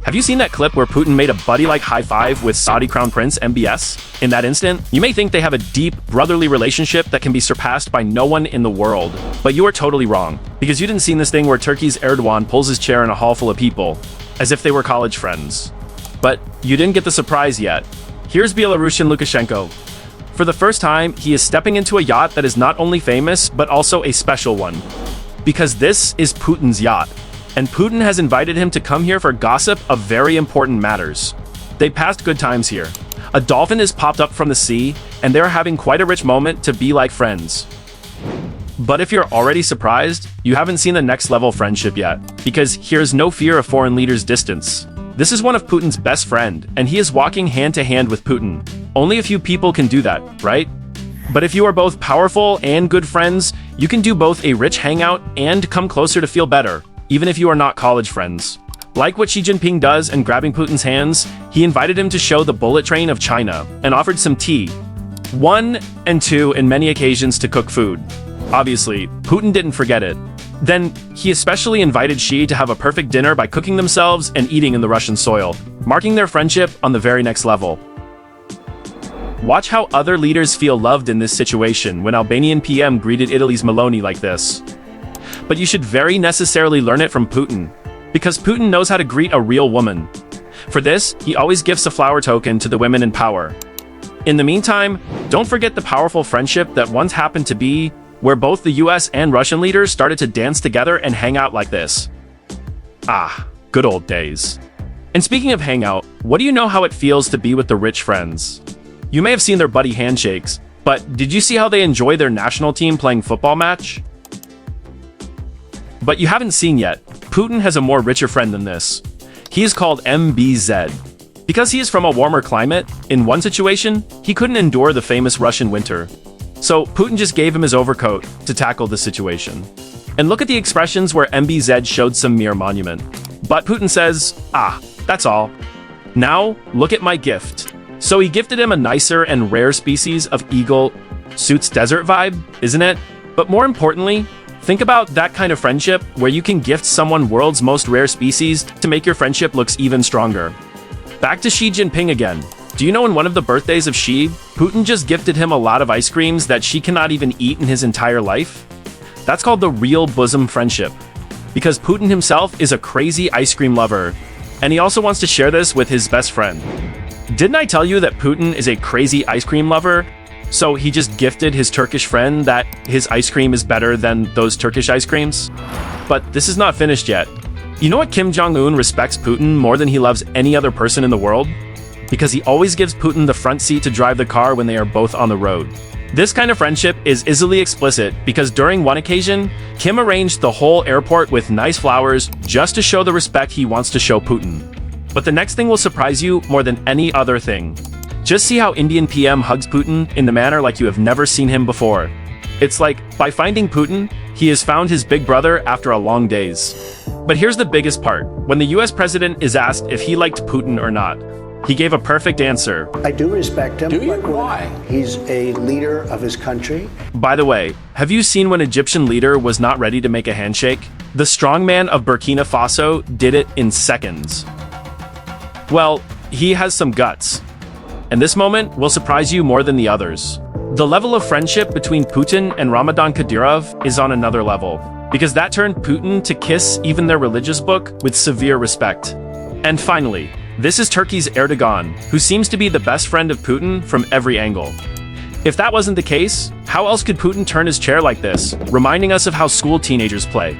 Have you seen that clip where Putin made a buddy-like high-five with Saudi Crown Prince MBS? In that instant, you may think they have a deep, brotherly relationship that can be surpassed by no one in the world. But you are totally wrong, because you didn't see this thing where Turkey's Erdogan pulls his chair in a hall full of people, as if they were college friends. But you didn't get the surprise yet. Here's Belarusian Lukashenko. For the first time, he is stepping into a yacht that is not only famous, but also a special one. Because this is Putin's yacht. And Putin has invited him to come here for gossip of very important matters. They passed good times here. A dolphin has popped up from the sea, and they're having quite a rich moment to be like friends. But if you're already surprised, you haven't seen the next level friendship yet, because here's no fear of foreign leaders' distance. This is one of Putin's best friend, and he is walking hand to hand with Putin. Only a few people can do that, right? But if you are both powerful and good friends, you can do both a rich hangout and come closer to feel better, even if you are not college friends. Like what Xi Jinping does in grabbing Putin's hands, he invited him to show the bullet train of China and offered some tea. 1 and 2 in many occasions to cook food. Obviously, Putin didn't forget it. Then, he especially invited Xi to have a perfect dinner by cooking themselves and eating in the Russian soil, marking their friendship on the very next level. Watch how other leaders feel loved in this situation when Albanian PM greeted Italy's Meloni like this. But you should very necessarily learn it from Putin, because Putin knows how to greet a real woman. For this, he always gives a flower token to the women in power. In the meantime, don't forget the powerful friendship that once happened to be where both the US and Russian leaders started to dance together and hang out like this. Ah, good old days. And speaking of hangout, what do you know how it feels to be with the rich friends? You may have seen their buddy handshakes, but did you see how they enjoy their national team playing football match? But you haven't seen yet, Putin has a more richer friend than this. He is called MBZ. Because he is from a warmer climate, in one situation, he couldn't endure the famous Russian winter. So Putin just gave him his overcoat to tackle the situation. And look at the expressions where MBZ showed some mere monument. But Putin says, that's all. Now, look at my gift. So he gifted him a nicer and rare species of eagle. Suits desert vibe, isn't it? But more importantly, think about that kind of friendship where you can gift someone world's most rare species to make your friendship looks even stronger. Back to Xi Jinping again. Do you know in one of the birthdays of Xi, Putin just gifted him a lot of ice creams that Xi cannot even eat in his entire life? That's called the real bosom friendship. Because Putin himself is a crazy ice cream lover, and he also wants to share this with his best friend. Didn't I tell you that Putin is a crazy ice cream lover? So he just gifted his Turkish friend that his ice cream is better than those Turkish ice creams? But this is not finished yet. You know what Kim Jong-un respects Putin more than he loves any other person in the world? Because he always gives Putin the front seat to drive the car when they are both on the road. This kind of friendship is easily explicit because during one occasion, Kim arranged the whole airport with nice flowers just to show the respect he wants to show Putin. But the next thing will surprise you more than any other thing. Just see how Indian PM hugs Putin in the manner like you have never seen him before. It's like, by finding Putin, he has found his big brother after a long days. But here's the biggest part. When the US president is asked if he liked Putin or not, he gave a perfect answer. I do respect him. Do you? Why? He's a leader of his country. By the way, have you seen when an Egyptian leader was not ready to make a handshake? The strongman of Burkina Faso did it in seconds. Well, he has some guts. And this moment will surprise you more than the others. The level of friendship between Putin and Ramadan Kadyrov is on another level, because that turned Putin to kiss even their religious book with severe respect. And finally, this is Turkey's Erdogan, who seems to be the best friend of Putin from every angle. If that wasn't the case, how else could Putin turn his chair like this, reminding us of how school teenagers play?